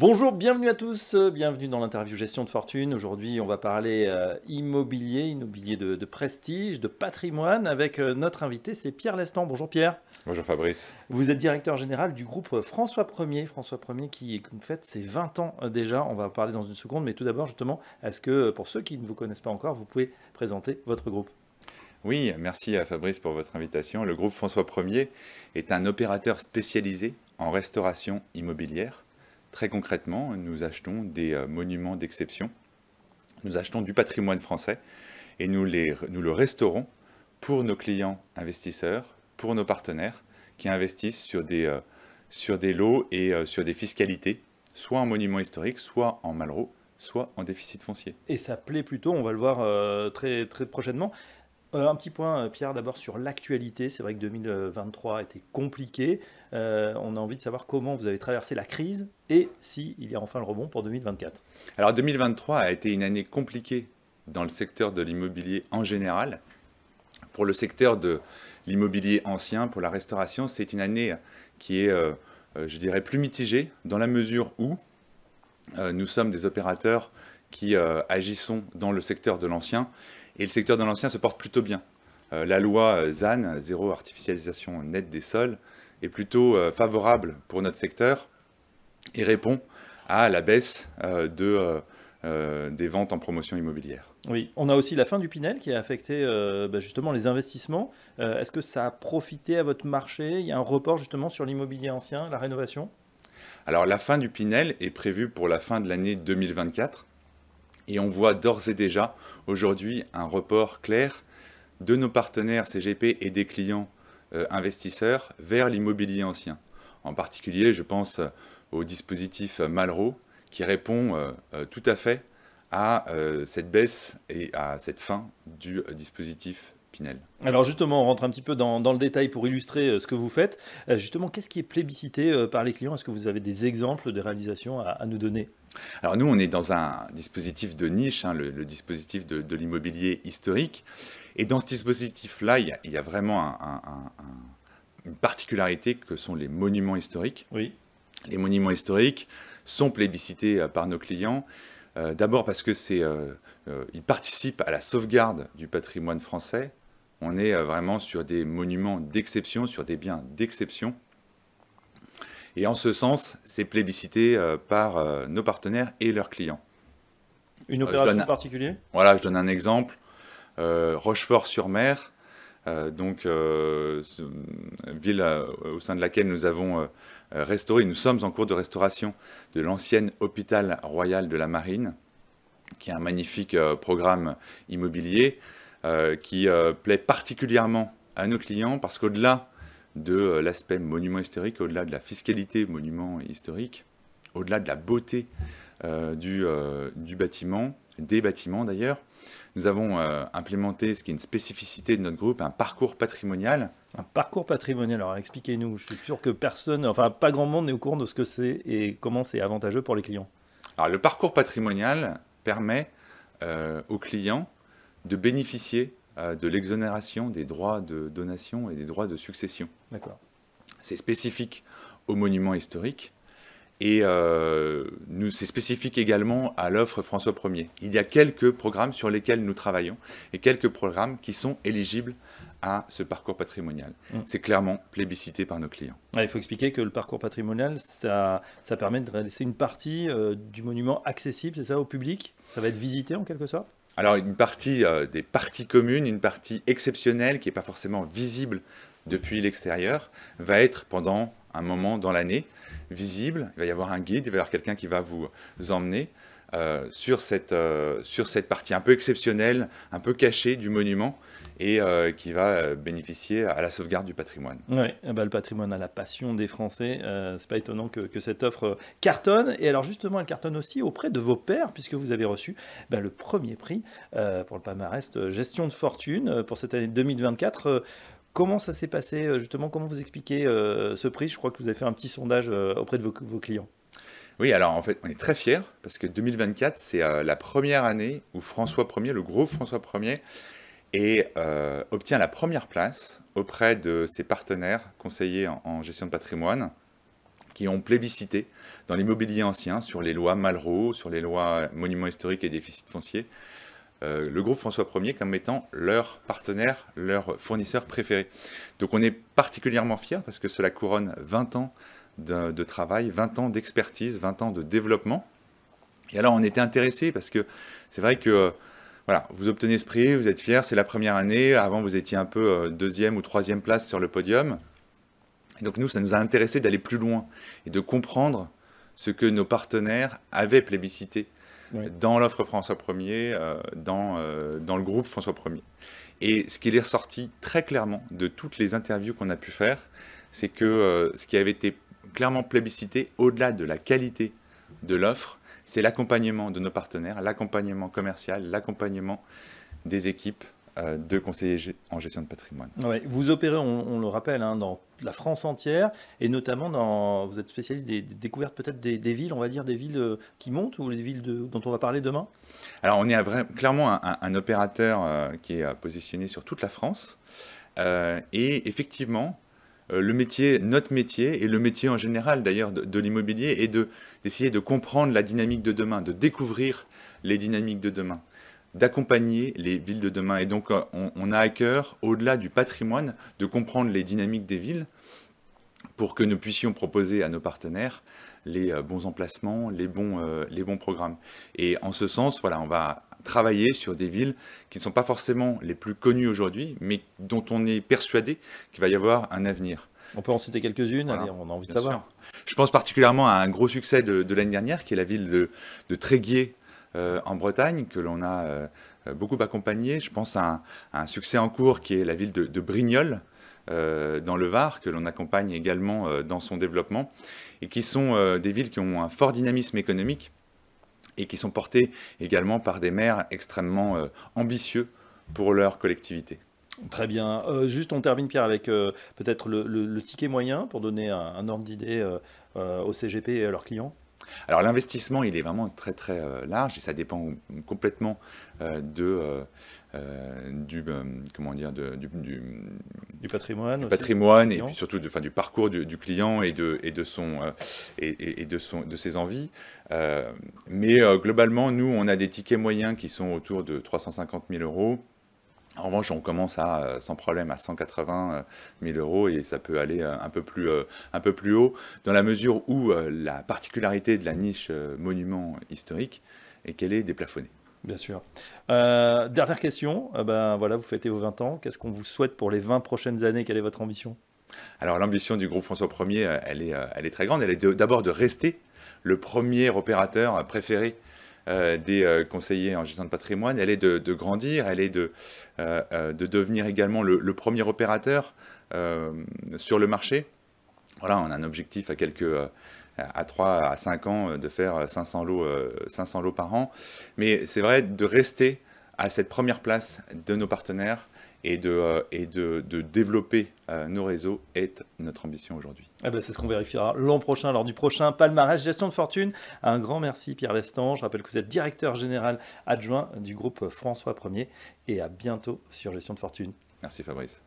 Bonjour, bienvenue à tous, bienvenue dans l'interview Gestion de fortune. Aujourd'hui, on va parler immobilier de prestige, de patrimoine avec notre invité, c'est Pierre Lestan. Bonjour Pierre. Bonjour Fabrice. Vous êtes directeur général du groupe François Ier. François Ier qui fête ses 20 ans déjà. On va en parler dans une seconde, mais tout d'abord, justement, est-ce que pour ceux qui ne vous connaissent pas encore, vous pouvez présenter votre groupe? Oui, merci à Fabrice pour votre invitation. Le groupe François Ier est un opérateur spécialisé en restauration immobilière. Très concrètement, nous achetons des monuments d'exception, nous achetons du patrimoine français et nous le restaurons pour nos clients investisseurs, pour nos partenaires qui investissent sur des lots et sur des fiscalités, soit en monuments historiques, soit en Malraux, soit en déficit foncier. Et ça plaît plutôt, on va le voir très, très prochainement. Un petit point, Pierre, d'abord sur l'actualité. C'est vrai que 2023 a été compliqué. On a envie de savoir comment vous avez traversé la crise et s'il y a enfin le rebond pour 2024. Alors 2023 a été une année compliquée dans le secteur de l'immobilier en général. Pour le secteur de l'immobilier ancien, pour la restauration, c'est une année qui est, je dirais, plus mitigée dans la mesure où nous sommes des opérateurs qui agissons dans le secteur de l'ancien. Et le secteur de l'ancien se porte plutôt bien. La loi ZAN, zéro artificialisation nette des sols, est plutôt favorable pour notre secteur et répond à la baisse des ventes en promotion immobilière. Oui, on a aussi la fin du Pinel qui a affecté justement les investissements. Est-ce que ça a profité à votre marché? Il y a un report justement sur l'immobilier ancien, la rénovation? Alors la fin du Pinel est prévue pour la fin de l'année 2024. Et on voit d'ores et déjà aujourd'hui un report clair de nos partenaires CGP et des clients investisseurs vers l'immobilier ancien. En particulier, je pense au dispositif Malraux qui répond tout à fait à cette baisse et à cette fin du dispositif Pinel. Alors justement, on rentre un petit peu dans le détail pour illustrer ce que vous faites. Justement, qu'est-ce qui est plébiscité par les clients? Est-ce que vous avez des exemples de réalisations à nous donner? Alors nous, on est dans un dispositif de niche, hein, le dispositif de l'immobilier historique. Et dans ce dispositif-là, il y a vraiment une particularité que sont les monuments historiques. Oui. Les monuments historiques sont plébiscités par nos clients. D'abord parce que ils participent à la sauvegarde du patrimoine français. On est vraiment sur des monuments d'exception, sur des biens d'exception. Et en ce sens, c'est plébiscité par nos partenaires et leurs clients. Une opération particulière? Voilà, je donne un exemple. Rochefort-sur-Mer, ville au sein de laquelle nous avons restauré, nous sommes en cours de restauration de l'ancienne hôpital royal de la Marine, qui est un magnifique programme immobilier qui plaît particulièrement à nos clients parce qu'au-delà de l'aspect monument historique, au-delà de la fiscalité monument historique, au-delà de la beauté du bâtiment, des bâtiments d'ailleurs, nous avons implémenté, ce qui est une spécificité de notre groupe, un parcours patrimonial. Un parcours patrimonial, alors expliquez-nous, je suis sûr que personne, enfin pas grand monde n'est au courant de ce que c'est et comment c'est avantageux pour les clients. Alors le parcours patrimonial permet aux clients de bénéficier de l'exonération des droits de donation et des droits de succession. D'accord. C'est spécifique aux monuments historiques et c'est spécifique également à l'offre François Ier. Il y a quelques programmes sur lesquels nous travaillons et quelques programmes qui sont éligibles à ce parcours patrimonial. C'est clairement plébiscité par nos clients. Il faut expliquer que le parcours patrimonial, ça permet de laisser une partie du monument accessible, c'est ça, au public? Ça va être visité en quelque sorte? Alors une partie des parties communes, une partie exceptionnelle qui n'est pas forcément visible depuis l'extérieur, va être pendant un moment dans l'année visible. Il va y avoir un guide, il va y avoir quelqu'un qui va vous emmener sur cette partie un peu exceptionnelle, un peu cachée du monument et qui va bénéficier à la sauvegarde du patrimoine. Oui, le patrimoine a la passion des Français. C'est pas étonnant que cette offre cartonne. Et alors justement, elle cartonne aussi auprès de vos pairs, puisque vous avez reçu le premier prix pour le palmarès Gestion de fortune pour cette année 2024. Comment ça s'est passé justement? Comment vous expliquez ce prix? Je crois que vous avez fait un petit sondage auprès de vos clients. Oui, alors en fait, on est très fiers parce que 2024, c'est la première année où François Ier, le groupe François Ier, obtient la première place auprès de ses partenaires conseillers en gestion de patrimoine qui ont plébiscité dans l'immobilier ancien sur les lois Malraux, sur les lois monuments historiques et déficit foncier, le groupe François Ier comme étant leur partenaire, leur fournisseur préféré. Donc on est particulièrement fiers parce que cela couronne 20 ans de travail, 20 ans d'expertise, 20 ans de développement. Et alors on était intéressés parce que c'est vrai que voilà, vous obtenez ce prix, vous êtes fiers, c'est la première année, avant vous étiez un peu deuxième ou troisième place sur le podium. Et donc nous, ça nous a intéressé d'aller plus loin et de comprendre ce que nos partenaires avaient plébiscité dans l'offre François Ier, dans le groupe François Ier. Et ce qui est ressorti très clairement de toutes les interviews qu'on a pu faire, c'est que ce qui avait été clairement plébiscité, au-delà de la qualité de l'offre, c'est l'accompagnement de nos partenaires, l'accompagnement commercial, l'accompagnement des équipes de conseillers en gestion de patrimoine. Ouais, vous opérez, on le rappelle, hein, dans la France entière, et notamment vous êtes spécialiste des découvertes peut-être des villes, on va dire des villes qui montent, ou les villes dont on va parler demain? Alors on est clairement un opérateur qui est positionné sur toute la France, et effectivement, notre métier, et le métier en général d'ailleurs de l'immobilier, est d'essayer de comprendre la dynamique de demain, de découvrir les dynamiques de demain, d'accompagner les villes de demain. Et donc, on a à cœur, au-delà du patrimoine, de comprendre les dynamiques des villes pour que nous puissions proposer à nos partenaires les bons emplacements, les bons programmes. Et en ce sens, voilà, on va travailler sur des villes qui ne sont pas forcément les plus connues aujourd'hui, mais dont on est persuadé qu'il va y avoir un avenir. On peut en citer quelques-unes, voilà, allez, on a envie de savoir. Sûr. Je pense particulièrement à un gros succès de l'année dernière, qui est la ville de Tréguier, en Bretagne, que l'on a beaucoup accompagné. Je pense à un succès en cours qui est la ville de Brignoles, dans le Var, que l'on accompagne également dans son développement, et qui sont des villes qui ont un fort dynamisme économique et qui sont portées également par des maires extrêmement ambitieux pour leur collectivité. Très bien. Juste, on termine, Pierre, avec peut-être le ticket moyen pour donner un ordre d'idée au CGP et à leurs clients. Alors l'investissement, il est vraiment très très large et ça dépend complètement du patrimoine et puis surtout du parcours du client et de ses envies. Mais globalement, nous, on a des tickets moyens qui sont autour de 350 000 €. En revanche, on commence sans problème à 180 000 € et ça peut aller un peu plus haut, dans la mesure où la particularité de la niche monument historique est qu'elle est déplafonnée. Bien sûr. Dernière question, voilà, vous fêtez vos 20 ans. Qu'est-ce qu'on vous souhaite pour les 20 prochaines années? Quelle est votre ambition? Alors l'ambition du groupe François Ier, elle est très grande. Elle est d'abord de rester le premier opérateur préféré des conseillers en gestion de patrimoine. Elle est de grandir, elle est de devenir également le premier opérateur sur le marché. Voilà, on a un objectif à 3 à 5 ans de faire 500 lots par an. Mais c'est vrai, de rester à cette première place de nos partenaires et de développer nos réseaux est notre ambition aujourd'hui. C'est ce qu'on vérifiera l'an prochain lors du prochain palmarès gestion de fortune. Un grand merci Pierre Lestan. Je rappelle que vous êtes directeur général adjoint du groupe François Ier et à bientôt sur Gestion de fortune. Merci Fabrice.